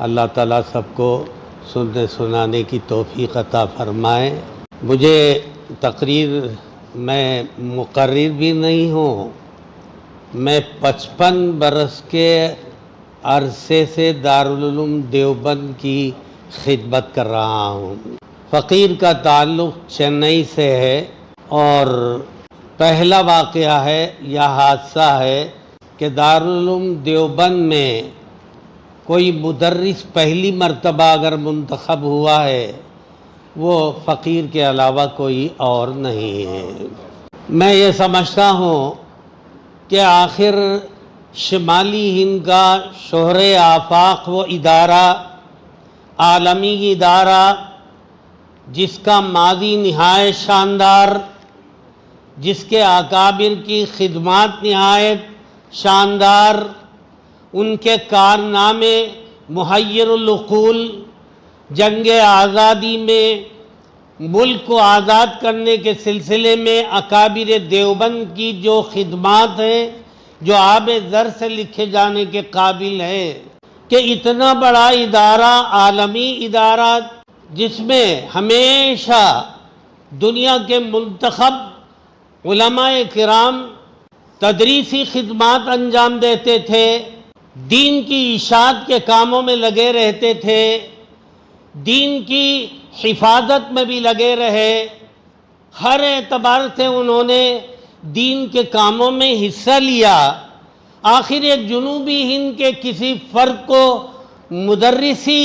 اللہ تعالیٰ سب کو سننے سنانے کی توفیق عطا فرمائے۔ مجھے تقریر میں مقرر بھی نہیں ہوں، میں 55 برس کے عرصے سے دارالعلوم دیوبند کی خدمت کر رہا ہوں۔ فقیر کا تعلق چنئی سے ہے اور پہلا واقعہ ہے یا حادثہ ہے کہ دارالعلوم دیوبند میں کوئی مدرس پہلی مرتبہ اگر منتخب ہوا ہے وہ فقیر کے علاوہ کوئی اور نہیں ہے۔ میں یہ سمجھتا ہوں کہ آخر شمالی ہند کا شہر آفاق وہ ادارہ، عالمی ادارہ جس کا ماضی نہایت شاندار، جس کے اکابر کی خدمات نہایت شاندار، ان کے کارنامے محیر العقول، جنگ آزادی میں ملک کو آزاد کرنے کے سلسلے میں اکابر دیوبند کی جو خدمات ہیں جو آب زر سے لکھے جانے کے قابل ہے کہ اتنا بڑا ادارہ، عالمی ادارہ جس میں ہمیشہ دنیا کے منتخب علماء کرام تدریسی خدمات انجام دیتے تھے، دین کی اشاعت کے کاموں میں لگے رہتے تھے، دین کی حفاظت میں بھی لگے رہے، ہر اعتبار سے انہوں نے دین کے کاموں میں حصہ لیا۔ آخر ایک جنوبی ہند کے کسی فرد کو مدرسی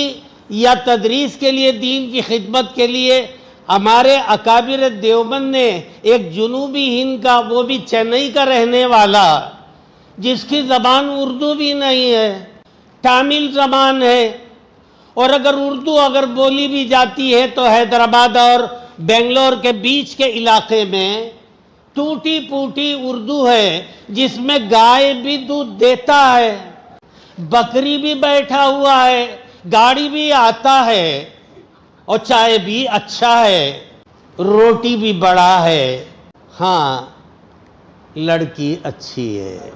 یا تدریس کے لیے، دین کی خدمت کے لیے ہمارے اکابر دیوبند نے ایک جنوبی ہند کا، وہ بھی چنئی کا رہنے والا، جس کی زبان اردو بھی نہیں ہے، تامل زبان ہے، اور اگر اردو اگر بولی بھی جاتی ہے تو حیدرآباد اور بنگلور کے بیچ کے علاقے میں ٹوٹی پوٹی اردو ہے، جس میں گائے بھی دودھ دیتا ہے، بکری بھی بیٹھا ہوا ہے، گاڑی بھی آتا ہے، اور چائے بھی اچھا ہے، روٹی بھی بڑا ہے، ہاں لڑکی اچھی ہے۔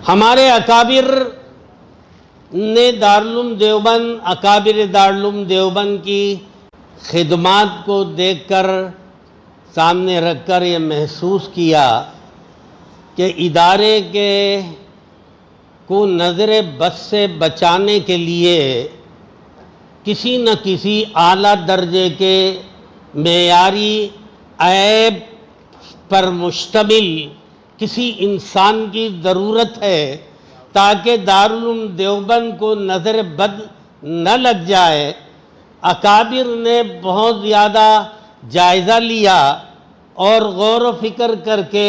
ہمارے اکابر نے دارالعلوم دیوبند، اکابر دارالعلوم دیوبند کی خدمات کو دیکھ کر، سامنے رکھ کر یہ محسوس کیا کہ ادارے کو نظر بد سے بچانے کے لیے کسی نہ کسی اعلیٰ درجے کے معیاری عیب پر مشتمل کسی انسان کی ضرورت ہے تاکہ دارالعلوم دیوبند کو نظر بد نہ لگ جائے۔ اکابر نے بہت زیادہ جائزہ لیا اور غور و فکر کر کے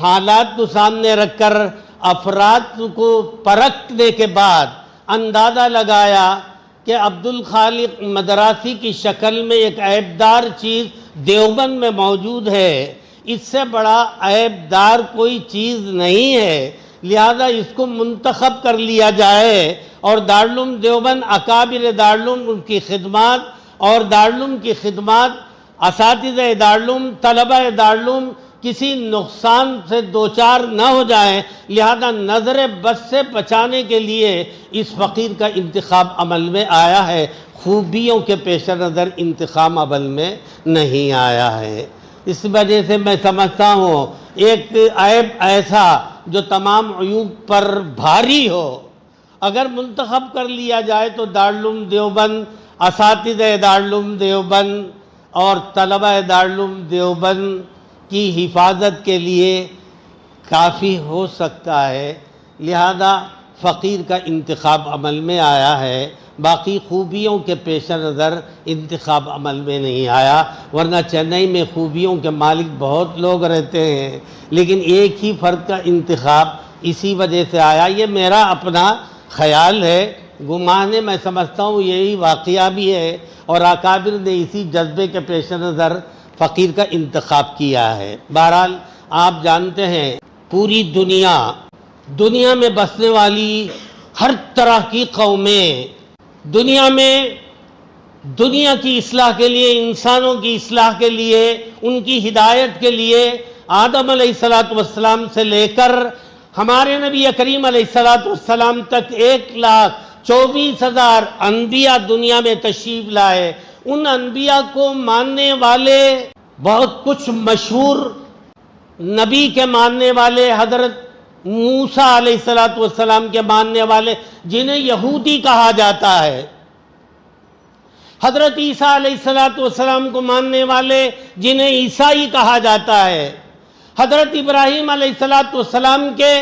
حالات کو سامنے رکھ کر افراد کو پرکھنے کے بعد اندازہ لگایا کہ عبدالخالق مدراسی کی شکل میں ایک عیبدار چیز دیوبند میں موجود ہے، اس سے بڑا عیبدار کوئی چیز نہیں ہے، لہذا اس کو منتخب کر لیا جائے اور دارالعلوم دیوبند، اکابر دارالعلوم، ان کی خدمات اور دارالعلوم کی خدمات، اساتذہ دارالعلوم، طلبہ دارالعلوم کسی نقصان سے دوچار نہ ہو جائیں، لہذا نظر بد سے بچانے کے لیے اس فقیر کا انتخاب عمل میں آیا ہے، خوبیوں کے پیش نظر انتخاب عمل میں نہیں آیا ہے۔ اس وجہ سے میں سمجھتا ہوں ایک عیب ایسا جو تمام عیوب پر بھاری ہو اگر منتخب کر لیا جائے تو دارالعلوم دیوبند، اساتذہ دارالعلوم دیوبند اور طلبہ دارالعلوم دیوبند کی حفاظت کے لیے کافی ہو سکتا ہے، لہذا فقیر کا انتخاب عمل میں آیا ہے، باقی خوبیوں کے پیش نظر انتخاب عمل میں نہیں آیا، ورنہ چنئی میں خوبیوں کے مالک بہت لوگ رہتے ہیں، لیکن ایک ہی فرد کا انتخاب اسی وجہ سے آیا۔ یہ میرا اپنا خیال ہے، گمان ہے، میں سمجھتا ہوں یہی واقعہ بھی ہے، اور اکابر نے اسی جذبے کے پیش نظر فقیر کا انتخاب کیا ہے۔ بہرحال آپ جانتے ہیں پوری دنیا میں بسنے والی ہر طرح کی قومیں، دنیا کی اصلاح کے لیے، انسانوں کی اصلاح کے لیے، ان کی ہدایت کے لیے آدم علیہ السلام سے لے کر ہمارے نبی کریم علیہ السلام تک 1,64,000 24,000 انبیاء دنیا میں تشریف لائے، ان انبیاء کو ماننے والے بہت کچھ مشہور نبی کے ماننے والے، حضرت موسیٰ علیہ السلام کے ماننے والے جنہیں یہودی کہا جاتا ہے، حضرت عیسیٰ علیہ السلام کو ماننے والے جنہیں عیسائی کہا جاتا ہے، حضرت ابراہیم علیہ السلام کے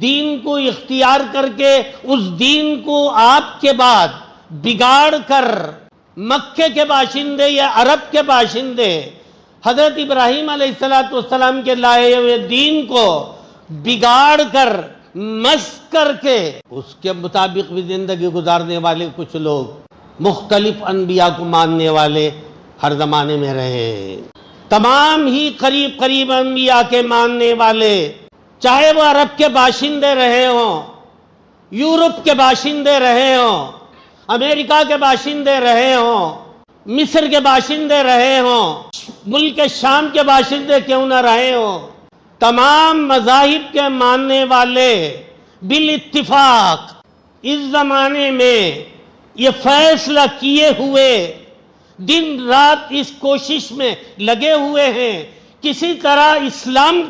دین کو اختیار کر کے اس دین کو آپ کے بعد بگاڑ کر مکے کے باشندے یا عرب کے باشندے حضرت ابراہیم علیہ السلام کے لائے ہوئے دین کو بگاڑ کر مسخ کر کے اس کے مطابق بھی زندگی گزارنے والے کچھ لوگ مختلف انبیاء کو ماننے والے ہر زمانے میں رہے ہیں۔ تمام ہی قریب انبیاء کے ماننے والے، چاہے وہ عرب کے باشندے رہے ہوں، یورپ کے باشندے رہے ہوں، امریکہ کے باشندے رہے ہوں، مصر کے باشندے رہے ہوں، ملک شام کے باشندے کیوں نہ رہے ہوں، تمام مذاہب کے ماننے والے بالاتفاق اس زمانے میں یہ فیصلہ کیے ہوئے دن رات اس کوشش میں لگے ہوئے ہیں، کسی طرح اسلام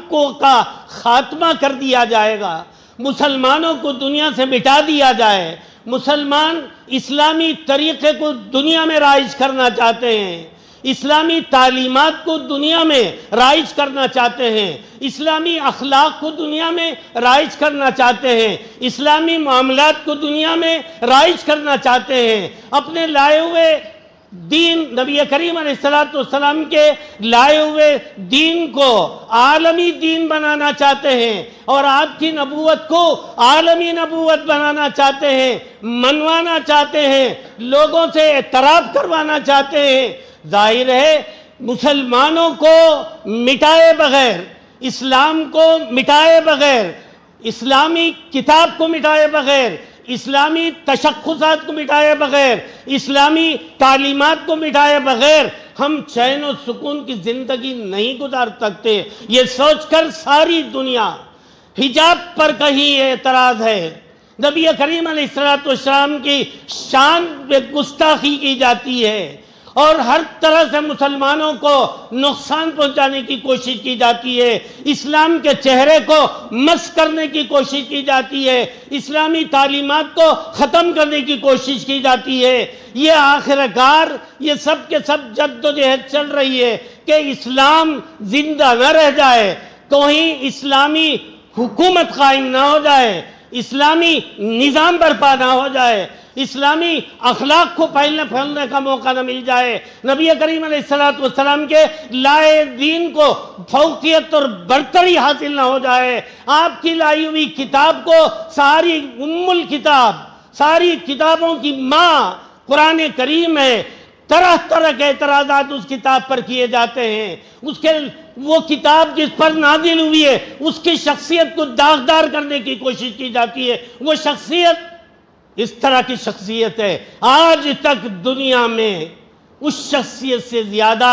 کا خاتمہ کر دیا جائے گا، مسلمانوں کو دنیا سے مٹا دیا جائے، مسلمان اسلامی طریقے کو دنیا میں رائج کرنا چاہتے ہیں، اسلامی تعلیمات کو دنیا میں رائج کرنا چاہتے ہیں، اسلامی اخلاق کو دنیا میں رائج کرنا چاہتے ہیں، اسلامی معاملات کو دنیا میں رائج کرنا چاہتے ہیں، اپنے لائے ہوئے دین نبی کریم علیہ السلام کے لائے ہوئے دین کو عالمی دین بنانا چاہتے ہیں، اور آپ کی نبوت کو عالمی نبوت بنانا چاہتے ہیں، منوانا چاہتے ہیں، لوگوں سے اعتراف کروانا چاہتے ہیں۔ ظاہر ہے مسلمانوں کو مٹائے بغیر، اسلام کو مٹائے بغیر، اسلامی کتاب کو مٹائے بغیر، اسلامی تشخصات کو مٹائے بغیر، اسلامی تعلیمات کو مٹائے بغیر ہم چین و سکون کی زندگی نہیں گزار سکتے۔ یہ سوچ کر ساری دنیا حجاب پر کہیں اعتراض ہے، نبی کریم علیہ السلام کی شان پہ گستاخی کی جاتی ہے، اور ہر طرح سے مسلمانوں کو نقصان پہنچانے کی کوشش کی جاتی ہے، اسلام کے چہرے کو مسخ کرنے کی کوشش کی جاتی ہے، اسلامی تعلیمات کو ختم کرنے کی کوشش کی جاتی ہے۔ یہ آخرکار یہ سب کے سب جدوجہد چل رہی ہے کہ اسلام زندہ نہ رہ جائے، کہیں اسلامی حکومت قائم نہ ہو جائے، اسلامی نظام برپا نہ ہو جائے، اسلامی اخلاق کو پھیلنے کا موقع نہ مل جائے، نبی کریم علیہ السلام کے لائے دین کو فوقیت اور برتری حاصل نہ ہو جائے، آپ کی لائی ہوئی کتاب کو ساری الکتاب، ساری کتابوں کی ماں قرآن کریم ہے، طرح طرح کے اعتراضات اس کتاب پر کیے جاتے ہیں، وہ کتاب جس پر نازل ہوئی ہے اس کی شخصیت کو داغدار کرنے کی کوشش کی جاتی ہے، وہ شخصیت اس طرح کی شخصیت ہے۔ آج تک دنیا میں اس شخصیت سے زیادہ،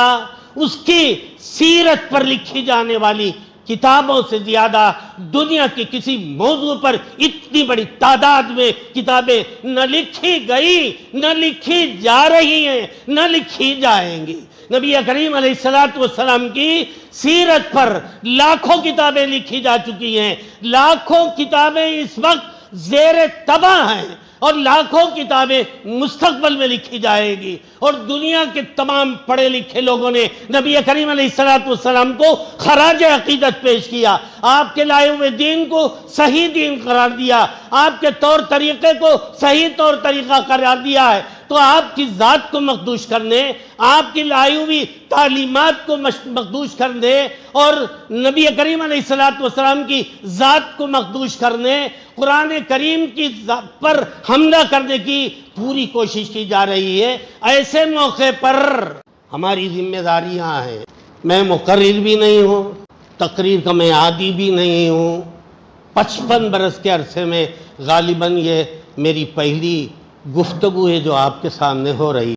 اس کی سیرت پر لکھی جانے والی کتابوں سے زیادہ دنیا کے کسی موضوع پر اتنی بڑی تعداد میں کتابیں نہ لکھی گئی، نہ لکھی جا رہی ہیں، نہ لکھی جائیں گی۔ نبی کریم علیہ السلام کی سیرت پر لاکھوں کتابیں لکھی جا چکی ہیں، لاکھوں کتابیں اس وقت زیر طبع ہیں، اور لاکھوں کتابیں مستقبل میں لکھی جائے گی، اور دنیا کے تمام پڑھے لکھے لوگوں نے نبی کریم علیہ السلام کو خراج عقیدت پیش کیا، آپ کے لائے ہوئے دین کو صحیح دین قرار دیا، آپ کے طور طریقے کو صحیح طور طریقہ قرار دیا ہے۔ تو آپ کی ذات کو مخدوش کرنے، آپ کی لائی ہوئی تعلیمات کو مخدوش کرنے، اور نبی کریم علیہ السلام کی ذات کو مخدوش کرنے، قرآن کریم کی ذات پر حملہ کرنے کی پوری کوشش کی جا رہی ہے۔ ایسے موقع پر ہماری ذمہ داریاں ہیں۔ میں مقرر بھی نہیں ہوں، تقریر کا میں عادی بھی نہیں ہوں، 55 برس کے عرصے میں غالباً یہ میری پہلی گفتگو ہے جو آپ کے سامنے ہو رہی ہے۔